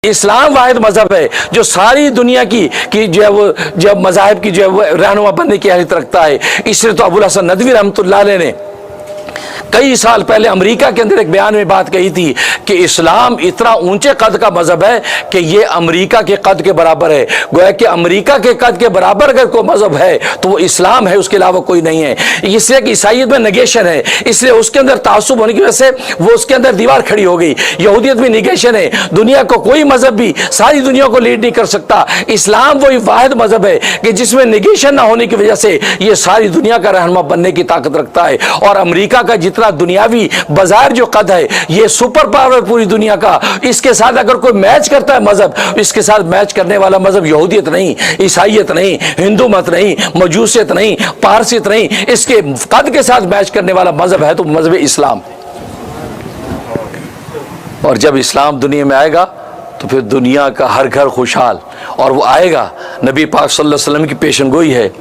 इस्लाम वाहिद मजहब है जो सारी दुनिया की जो है वो जो मज़ाहिब की जो है वो रहनुमा बनने की हैसियत रखता है। इसलिए तो अबुल हसन नदवी रहमतुल्लाह अलैह ने कई साल पहले अमेरिका के अंदर एक बयान में बात कही थी कि इस्लाम इतना ऊंचे कद का मजहब है कि ये अमेरिका के कद के बराबर है। गोया कि अमेरिका के कद के बराबर अगर कोई मजहब है तो वो इस्लाम है, उसके अलावा कोई नहीं है। इसलिए कि ईसाईयत में निगेशन है, इसलिए उसके अंदर तासुब होने की वजह से वो उसके अंदर दीवार खड़ी हो गई। यहूदियत में निगेशन है, दुनिया को कोई मजहब भी सारी दुनिया को लीड नहीं कर सकता। इस्लाम वही वाहिद मजहब है कि जिसमें निगेशन ना होने की वजह से ये सारी दुनिया का रहनुमा बनने की ताकत रखता है। और अमेरिका का जितना दुनियावी बाजार जो कद है, ये सुपर पावर पूरी दुनिया का, इसके साथ अगर कोई मैच करता है मजहब, इसके साथ मैच करने वाला मजहब यहूदियत नहीं, ईसाईयत नहीं, हिंदू मत नहीं, मजूसियत नहीं, पारसियत नहीं, इसके कद के साथ मैच करने वाला मजहब है तो मजहब इस्लाम। और जब इस्लाम दुनिया में आएगा तो फिर दुनिया का हर घर खुशहाल, और वो आएगा। नबी पाक सल्लल्लाहु अलैहि वसल्लम की पेशन गोई है,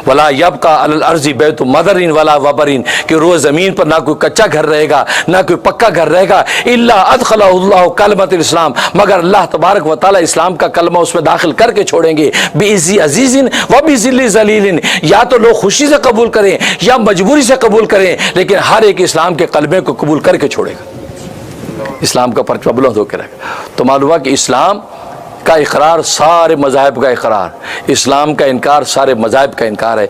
वला यबका अलल अर्ज़ि बैतु मदरिन वला वबरिन, कि रोज़ ज़मीन पर ना कोई कच्चा घर रहेगा ना कोई पक्का घर रहेगा, इल्ला अदखलहुल्लाहु कलमतुल इस्लाम, मगर अल्लाह तबारक व तआला इस्लाम का कलमा उसमें दाखिल करके छोड़ेंगे। बिइज़्ज़ि अज़ीज़िन व बिज़िल्लि ज़लीलिन, या तो लोग खुशी से कबूल करें या मजबूरी से कबूल करें, लेकिन हर एक इस्लाम के कलमे को कबूल करके छोड़ेगा, इस्लाम का परचम बुलंद होकर रहेगा। तो मालूम हुआ कि इस्लाम का इकरार सारे मज़ाहिब का इकरार, इस्लाम का इनकार सारे मज़ाहिब का इनकार है।